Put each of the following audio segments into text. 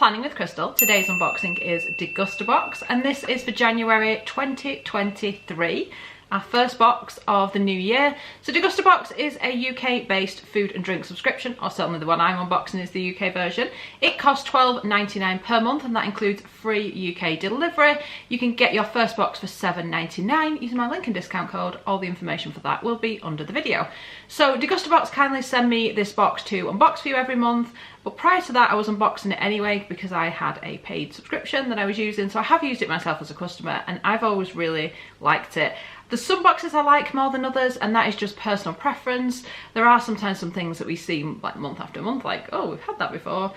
Planning with Crystal. Today's unboxing is Degustabox, and this is for January 2023. Our first box of the new year. So Degustabox is a UK based food and drink subscription, or certainly the one I'm unboxing is the UK version. It costs £12.99 per month, and that includes free UK delivery. You can get your first box for £7.99 using my link and discount code. All the information for that will be under the video. So Degustabox kindly send me this box to unbox for you every month, but prior to that I was unboxing it anyway because I had a paid subscription that I was using, so I have used it myself as a customer and I've always really liked it. There's some boxes I like more than others, and that is just personal preference. There are sometimes some things that we see like month after month, like, oh, we've had that before.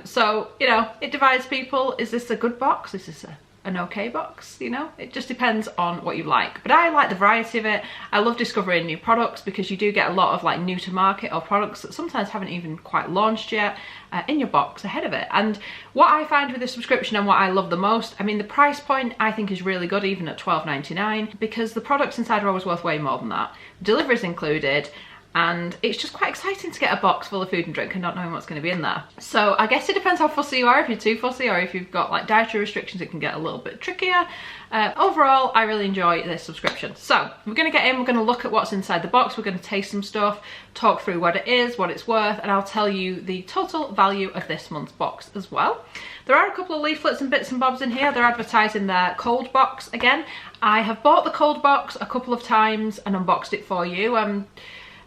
So, you know, it divides people. Is this a good box? Is this an okay box? You know, it just depends on what you like. But I like the variety of it. I love discovering new products because you do get a lot of like new to market or products that sometimes haven't even quite launched yet in your box ahead of it. And what I find with this subscription and what I love the most, I mean, the price point I think is really good even at £12.99, because the products inside are always worth way more than that. Delivery's included, and it's just quite exciting to get a box full of food and drink and not knowing what's going to be in there. So I guess it depends how fussy you are. If you're too fussy or if you've got like dietary restrictions, it can get a little bit trickier. Overall, I really enjoy this subscription. So we're going to get in, we're going to look at what's inside the box, we're going to taste some stuff, talk through what it is, what it's worth, and I'll tell you the total value of this month's box as well. There are a couple of leaflets and bits and bobs in here. They're advertising their cold box again. I have bought the cold box a couple of times and unboxed it for you. I'm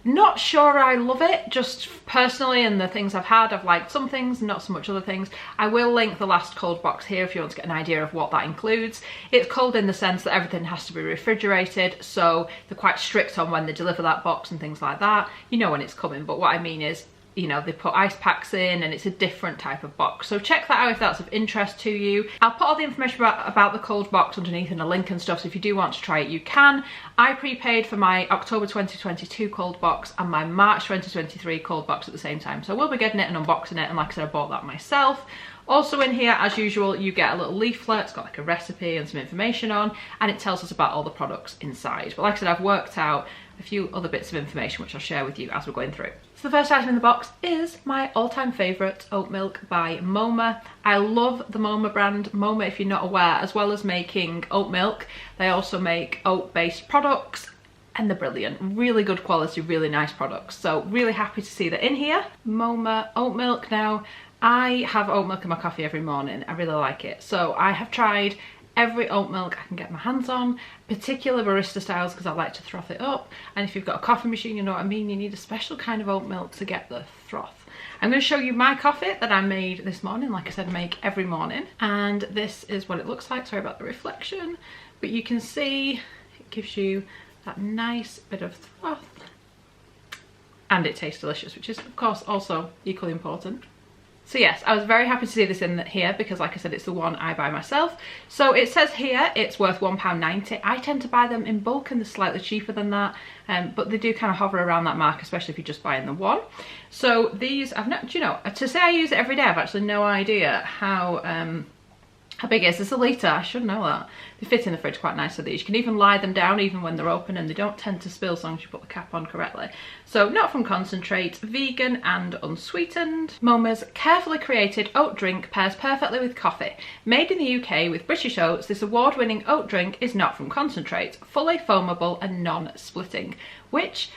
not sure I love it, just personally, and the things I've had, I've liked some things, not so much other things. I will link the last cold box here if you want to get an idea of what that includes. It's cold in the sense that everything has to be refrigerated, so they're quite strict on when they deliver that box and things like that. You know when it's coming, but what I mean is, you know, they put ice packs in and it's a different type of box. So check that out if that's of interest to you. I'll put all the information about the cold box underneath in a link and stuff, so if you do want to try it, you can. I prepaid for my October 2022 cold box and my March 2023 cold box at the same time. So I will be getting it and unboxing it, and like I said, I bought that myself. Also in here, as usual, you get a little leaflet. It's got like a recipe and some information on, and it tells us about all the products inside. But like I said, I've worked out a few other bits of information which I'll share with you as we're going through. So the first item in the box is my all-time favourite, Oat Milk by Moma. I love the Moma brand. Moma, if you're not aware, as well as making oat milk, they also make oat-based products, and they're brilliant. Really good quality, really nice products. So really happy to see that in here. Moma oat milk. Now, I have oat milk in my coffee every morning. I really like it. So I have tried every oat milk I can get my hands on, particular barista styles because I like to froth it up. And if you've got a coffee machine, you know what I mean, you need a special kind of oat milk to get the froth. I'm going to show you my coffee that I made this morning. Like I said, I make every morning. And this is what it looks like. Sorry about the reflection. But you can see it gives you that nice bit of froth. And it tastes delicious, which is of course also equally important. So yes, I was very happy to see this in here because, like I said, it's the one I buy myself. So it says here it's worth £1.90. I tend to buy them in bulk and they're slightly cheaper than that, but they do kind of hover around that mark, especially if you're just buying the one. So these, I've not, you know, to say I use it every day, I've actually no idea how big it is. It's a litre, I should know that. They fit in the fridge quite nicely, these. You can even lie them down even when they're open, and they don't tend to spill as long as you put the cap on correctly. So not from concentrate, vegan and unsweetened. Moma's carefully created oat drink pairs perfectly with coffee. Made in the UK with British oats, this award-winning oat drink is not from concentrate, fully foamable and non-splitting, which,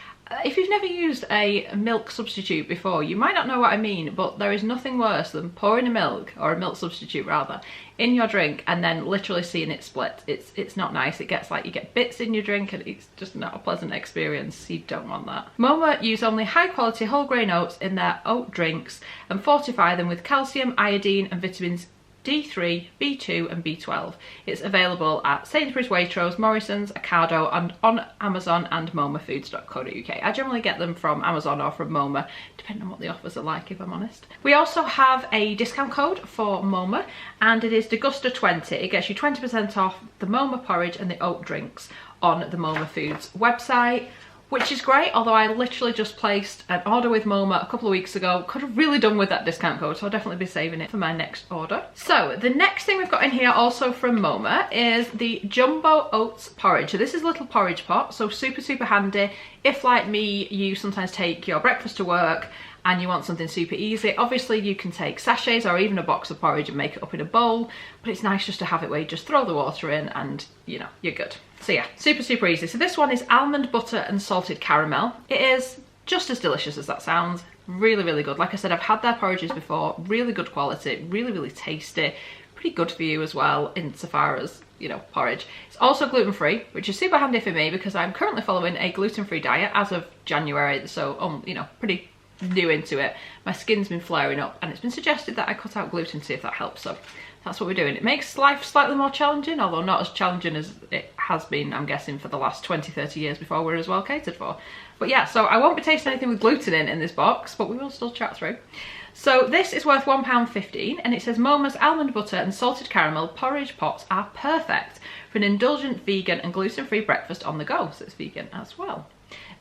if you've never used a milk substitute before, you might not know what I mean, but there is nothing worse than pouring a milk, or a milk substitute rather, in your drink and then literally seeing it split. It's not nice. It gets like, you get bits in your drink and it's just not a pleasant experience. You don't want that. Moma use only high quality whole grain oats in their oat drinks and fortify them with calcium, iodine and vitamins D3, B2 and B12. It's available at Sainsbury's, Waitrose, Morrison's, Ocado and on Amazon and momafoods.co.uk. I generally get them from Amazon or from Moma, depending on what the offers are like, if I'm honest. We also have a discount code for Moma, and it is Degusta20. It gets you 20% off the Moma porridge and the oat drinks on the Moma Foods website. which is great, although I literally just placed an order with Moma a couple of weeks ago. Could have really done with that discount code, so I'll definitely be saving it for my next order. So the next thing we've got in here also from Moma is the Jumbo Oats Porridge. So this is a little porridge pot, so super handy if, like me, you sometimes take your breakfast to work and you want something super easy. Obviously you can take sachets or even a box of porridge and make it up in a bowl, but it's nice just to have it where you just throw the water in and, you know, you're good. So yeah, super easy. So this one is almond butter and salted caramel. It is just as delicious as that sounds. Really good. Like I said, I've had their porridges before. Really good quality, really tasty. Pretty good for you as well insofar as, you know, porridge. It's also gluten-free, which is super handy for me because I'm currently following a gluten-free diet as of January, so you know, pretty new into it. My skin's been flaring up and it's been suggested that I cut out gluten to see if that helps, so that's what we're doing. It makes life slightly more challenging, although not as challenging as it has been, I'm guessing, for the last 20-30 years before we're as well catered for. But yeah, so I won't be tasting anything with gluten in this box, but we will still chat through. So this is worth £1.15 and it says Moma's almond butter and salted caramel porridge pots are perfect for an indulgent vegan and gluten-free breakfast on the go, so it's vegan as well.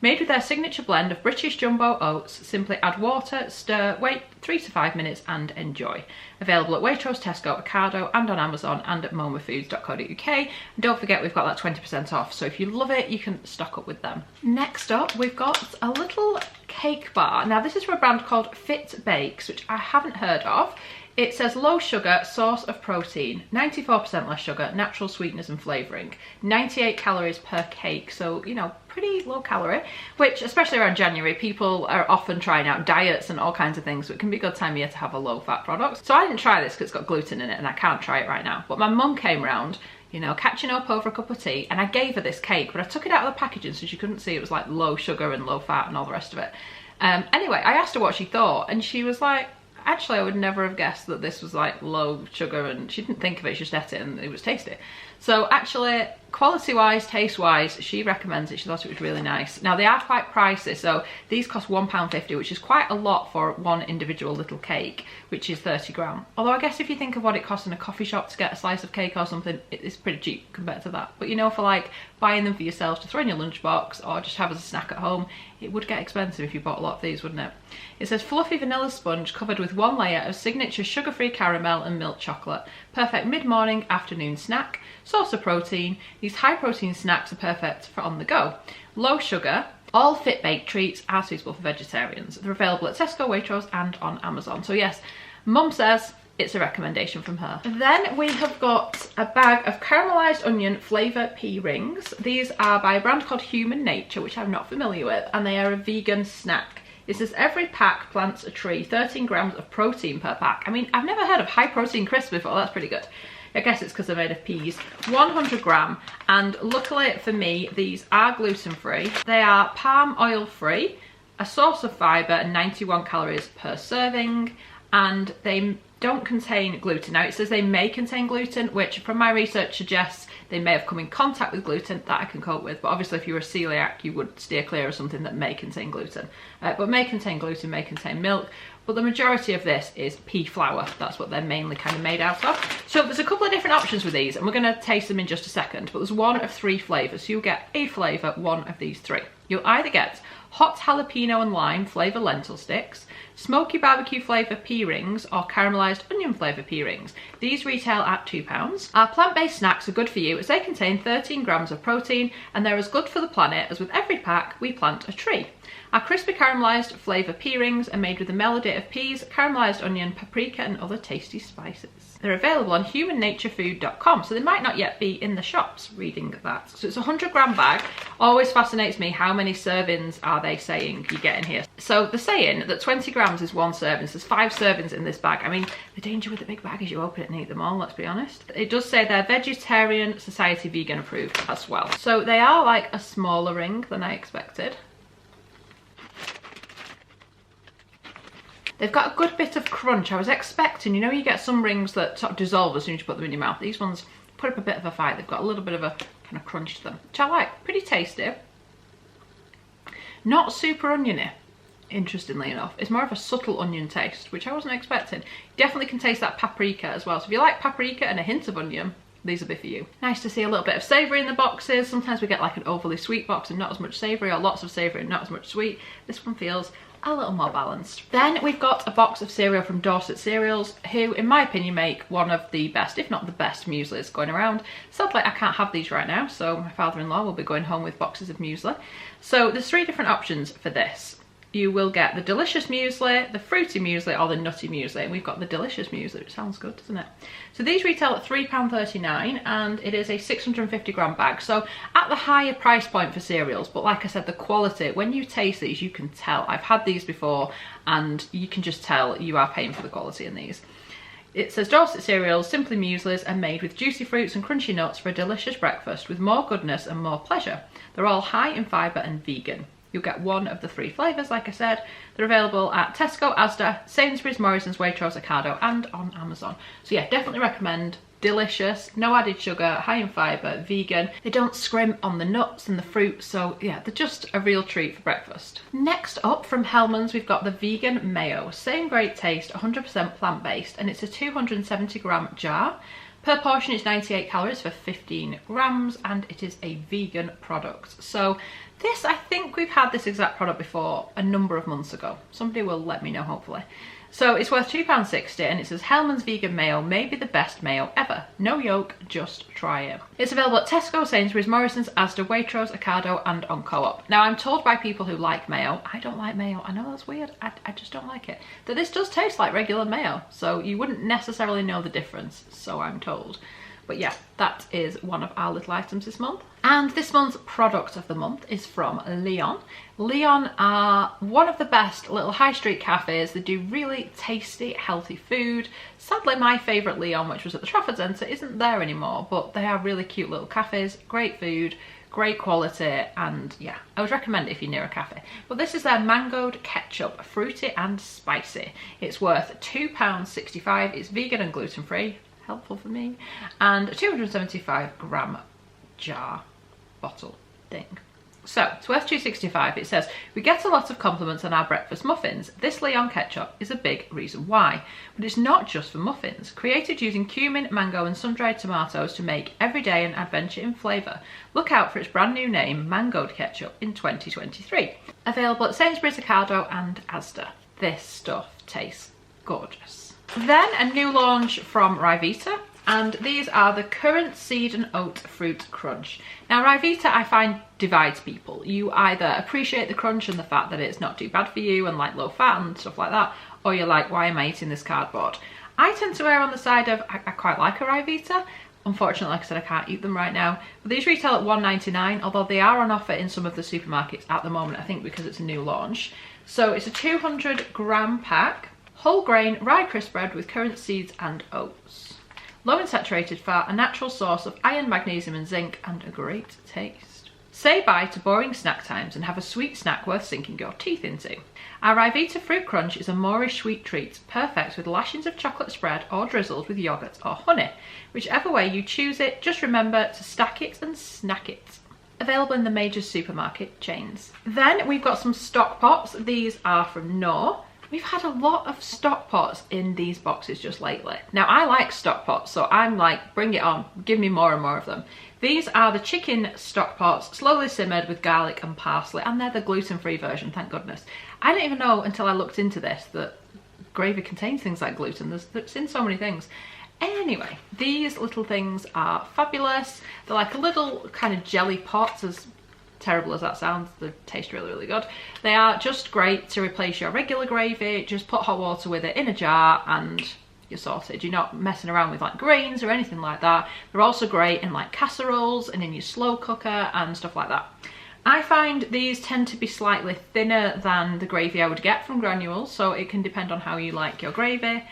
Made with their signature blend of British jumbo oats, simply add water, stir, wait 3 to 5 minutes and enjoy. Available at Waitrose, Tesco, Ocado and on Amazon and at momafoods.co.uk. And don't forget we've got that 20% off, so if you love it you can stock up with them. Next up we've got a little cake bar. Now this is from a brand called Fit Bakes, which I haven't heard of. It says low sugar, source of protein, 94% less sugar, natural sweeteners and flavouring, 98 calories per cake, so you know, pretty low calorie, which especially around January people are often trying out diets and all kinds of things, so it can be a good time of year to have a low fat product. So I didn't try this because it's got gluten in it and I can't try it right now, but my mum came round, you know, catching up over a cup of tea, and I gave her this cake, but I took it out of the packaging so she couldn't see it was like low sugar and low fat and all the rest of it. Anyway, I asked her what she thought and she was like, actually I would never have guessed that this was like low sugar, and she didn't think of it, she just ate it and it was tasty. So actually, quality wise, taste wise, she recommends it. She thought it was really nice. Now they are quite pricey, so these cost £1.50, which is quite a lot for one individual little cake, which is 30 gram. Although I guess if you think of what it costs in a coffee shop to get a slice of cake or something, it's pretty cheap compared to that. But you know, for like buying them for yourself to throw in your lunchbox or just have as a snack at home, it would get expensive if you bought a lot of these, wouldn't it? It says fluffy vanilla sponge covered with one layer of signature sugar-free caramel and milk chocolate. Perfect mid-morning, afternoon snack. Source of protein. These high-protein snacks are perfect for on the go. Low sugar. All Fit Baked treats are suitable for vegetarians. They're available at Tesco, Waitrose and on Amazon. So yes, Mum says it's a recommendation from her. Then we have got a bag of caramelised onion flavour pea rings. These are by a brand called Human Nature, which I'm not familiar with, and they are a vegan snack. It says every pack plants a tree, 13 grams of protein per pack. I mean, I've never heard of high protein crisps before, that's pretty good. I guess it's because they're made of peas. 100 gram, and luckily for me, these are gluten-free. They are palm oil free, a source of fibre and 91 calories per serving, and they don't contain gluten. Now it says they may contain gluten, which from my research suggests they may have come in contact with gluten. That I can cope with, but obviously if you're a celiac you would steer clear of something that may contain gluten. But may contain gluten, may contain milk, but the majority of this is pea flour. That's what they're mainly kind of made out of. So there's a couple of different options with these and we're going to taste them in just a second, but there's one of 3 flavours, so you'll get a flavour, one of these 3. You'll either get hot jalapeno and lime flavour lentil sticks, smoky barbecue flavour pea rings, or caramelised onion flavour pea rings. These retail at £2. Our plant-based snacks are good for you as they contain 13 grams of protein and they're as good for the planet as with every pack we plant a tree. Our crispy caramelised flavour pea rings are made with a melody of peas, caramelised onion, paprika and other tasty spices. They're available on humannaturefood.com, so they might not yet be in the shops, reading that. So it's a 100 gram bag. Always fascinates me how many servings are they saying you get in here. So they're saying that 20 grams is 1 serving, so there's 5 servings in this bag. I mean, the danger with the big bag is you open it and eat them all, let's be honest. It does say they're Vegetarian Society vegan approved as well. So they are like a smaller ring than I expected. They've got a good bit of crunch. I was expecting, you know, you get some rings that sort of dissolve as soon as you put them in your mouth. These ones put up a bit of a fight. They've got a little bit of a kind of crunch to them, which I like. Pretty tasty. Not super oniony, interestingly enough. It's more of a subtle onion taste, which I wasn't expecting. Definitely can taste that paprika as well. So if you like paprika and a hint of onion, these will be for you. Nice to see a little bit of savoury in the boxes. Sometimes we get like an overly sweet box and not as much savoury, or lots of savoury and not as much sweet. This one feels a little more balanced. Then we've got a box of cereal from Dorset Cereals, who in my opinion make one of the best, if not the best, mueslis going around. Sadly I can't have these right now, so my father-in-law will be going home with boxes of muesli. So there's 3 different options for this. You will get the delicious muesli, the fruity muesli, or the nutty muesli. And we've got the delicious muesli, which sounds good, doesn't it? So these retail at £3.39 and it is a 650 gram bag. So at the higher price point for cereals, but like I said, the quality, when you taste these, you can tell. I've had these before and you can just tell you are paying for the quality in these. It says Dorset Cereals, simply mueslis are made with juicy fruits and crunchy nuts for a delicious breakfast with more goodness and more pleasure. They're all high in fibre and vegan. You'll get one of the 3 flavours, like I said. They're available at Tesco, Asda, Sainsbury's, Morrison's, Waitrose, Ocado, and on Amazon. So yeah, definitely recommend. Delicious, no added sugar, high in fibre, vegan. They don't scrimp on the nuts and the fruit, so yeah, they're just a real treat for breakfast. Next up from Hellmann's, we've got the vegan mayo. Same great taste, 100% plant-based, and it's a 270 gram jar. Per portion it's 98 calories for 15 grams, and it is a vegan product. So this, I think we've had this exact product before a number of months ago. Somebody will let me know, hopefully. So it's worth £2.60 and it says Hellmann's vegan mayo may be the best mayo ever. No yolk, just try it. It's available at Tesco, Sainsbury's, Morrison's, Asda, Waitrose, Ocado, and on Co-op. Now I'm told by people who like mayo, I don't like mayo, I know that's weird, I just don't like it, that this does taste like regular mayo. So you wouldn't necessarily know the difference, so I'm told. But yeah, that is one of our little items this month. And this month's product of the month is from Leon. Leon are one of the best little high street cafes. They do really tasty, healthy food. Sadly, my favourite Leon, which was at the Trafford Centre, isn't there anymore, but they are really cute little cafes, great food, great quality, and yeah, I would recommend it if you're near a cafe. But this is their mangoed ketchup, fruity and spicy. It's worth £2.65. It's vegan and gluten-free. Helpful for me, and a 275 gram jar bottle thing. So it's worth £2.65. It says we get a lot of compliments on our breakfast muffins. This Leon ketchup is a big reason why, but it's not just for muffins. Created using cumin, mango and sun-dried tomatoes to make every day an adventure in flavour. Look out for its brand new name, Mangoed Ketchup, in 2023. Available at Sainsbury's, Ocado and Asda. This stuff tastes gorgeous. Then a new launch from Ryvita, and these are the currant seed and oat fruit crunch. Now Ryvita I find divides people. You either appreciate the crunch and the fact that it's not too bad for you and like low fat and stuff like that, or you're like, why am I eating this cardboard? I tend to err on the side of I quite like a Ryvita. Unfortunately, like I said, I can't eat them right now. But these retail at £1.99, although they are on offer in some of the supermarkets at the moment, I think because it's a new launch. So it's a 200 gram pack. Whole grain rye crisp bread with currant seeds and oats. Low in saturated fat, a natural source of iron, magnesium and zinc, and a great taste. Say bye to boring snack times and have a sweet snack worth sinking your teeth into. Our Ryvita Fruit Crunch is a Moorish sweet treat, perfect with lashings of chocolate spread or drizzled with yoghurt or honey. Whichever way you choose it, just remember to stack it and snack it. Available in the major supermarket chains. Then we've got some stock pots. These are from Knorr. We've had a lot of stock pots in these boxes just lately. Now I like stock pots, so I'm like, bring it on, give me more and more of them. These are the chicken stock pots, slowly simmered with garlic and parsley, and they're the gluten-free version, thank goodness. I didn't even know until I looked into this that gravy contains things like gluten. It's in so many things. Anyway, these little things are fabulous. They're like a little kind of jelly pots, as terrible as that sounds, they taste really, really good. They are just great to replace your regular gravy. Just put hot water with it in a jar and you're sorted. You're not messing around with like grains or anything like that. They're also great in like casseroles and in your slow cooker and stuff like that. I find these tend to be slightly thinner than the gravy I would get from granules, so it can depend on how you like your gravy,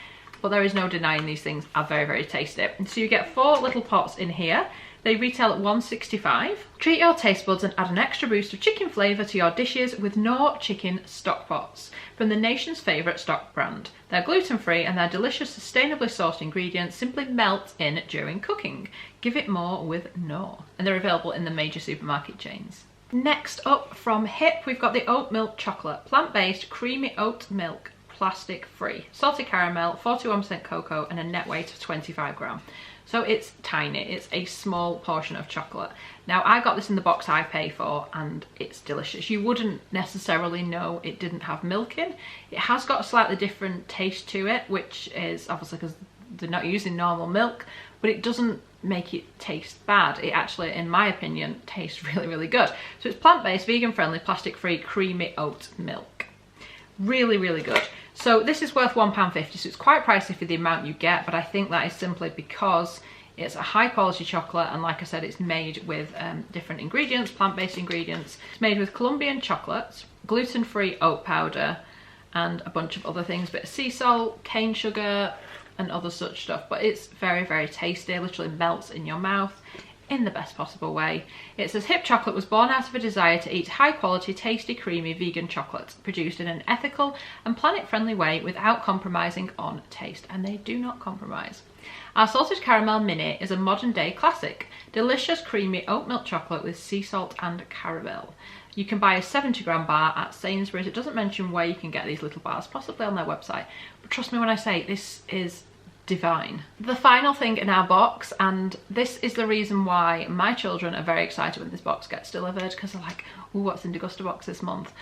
but there is no denying these things are very, very tasty. So you get 4 little pots in here. They retail at £1.65. Treat your taste buds and add an extra boost of chicken flavour to your dishes with Knorr chicken stock pots from the nation's favourite stock brand. They're gluten-free and their delicious sustainably sourced ingredients simply melt in during cooking. Give it more with Knorr. And they're available in the major supermarket chains. Next up from HIP, we've got the Oat Milk chocolate, plant-based creamy oat milk, plastic free, salted caramel, 41% cocoa and a net weight of 25 gram. So it's tiny, it's a small portion of chocolate. Now I got this in the box I pay for and it's delicious. You wouldn't necessarily know it didn't have milk in. It has got a slightly different taste to it, which is obviously because they're not using normal milk, but it doesn't make it taste bad. It actually, in my opinion, tastes really, really good. So it's plant-based, vegan-friendly, plastic-free, creamy oat milk. Really, really good. So this is worth £1.50, so it's quite pricey for the amount you get, but I think that is simply because it's a high quality chocolate, and like I said, it's made with different ingredients, plant-based ingredients. It's made with Colombian chocolates, gluten-free oat powder, and a bunch of other things, bit of sea salt, cane sugar, and other such stuff. But it's very, very tasty, it literally melts in your mouth in the best possible way. It says Hip Chocolate was born out of a desire to eat high quality, tasty, creamy vegan chocolates produced in an ethical and planet friendly way without compromising on taste, and they do not compromise. Our salted caramel mini is a modern day classic. Delicious creamy oat milk chocolate with sea salt and caramel. You can buy a 70-gram bar at Sainsbury's. It doesn't mention where you can get these little bars, possibly on their website, but trust me when I say this is divine. The final thing in our box, and this is the reason why my children are very excited when this box gets delivered, because they're like, ooh, what's in Degustabox this month?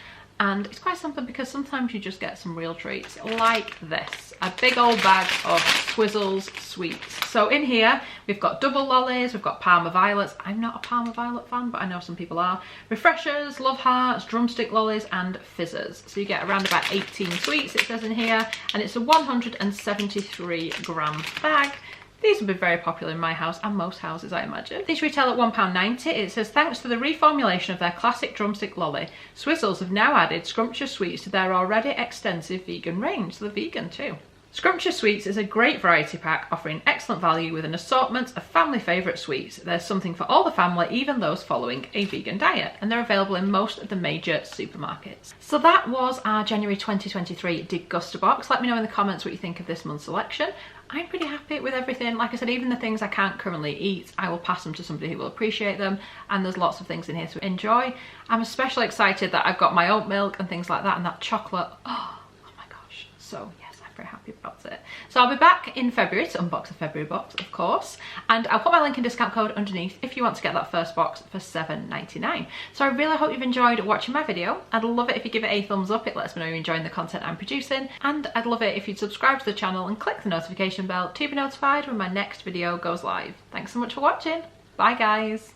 And it's quite something, because sometimes you just get some real treats like this, a big old bag of Swizzles sweets. So in here we've got double lollies, we've got Parma Violets. I'm not a Parma Violet fan, but I know some people are. Refreshers, Love Hearts, drumstick lollies, and fizzers. So you get around about 18 sweets, it says in here, and it's a 173-gram bag. These will be very popular in my house and most houses, I imagine. These retail at £1.90. It says, thanks to the reformulation of their classic drumstick lolly, Swizzles have now added scrumptious sweets to their already extensive vegan range. So they're vegan too. Scrumptious Sweets is a great variety pack offering excellent value with an assortment of family favourite sweets. There's something for all the family, even those following a vegan diet, and they're available in most of the major supermarkets. So that was our January 2023 Degustabox. Let me know in the comments what you think of this month's selection. I'm pretty happy with everything. Like I said, even the things I can't currently eat, I will pass them to somebody who will appreciate them, and there's lots of things in here to enjoy. I'm especially excited that I've got my oat milk and things like that, and that chocolate. Oh my gosh. So yes, I'm very happy about it. So I'll be back in February to unbox the February box, of course, and I'll put my link and discount code underneath if you want to get that first box for £7.99. So I really hope you've enjoyed watching my video. I'd love it if you give it a thumbs up. It lets me know you're enjoying the content I'm producing, and I'd love it if you'd subscribe to the channel and click the notification bell to be notified when my next video goes live. Thanks so much for watching. Bye guys.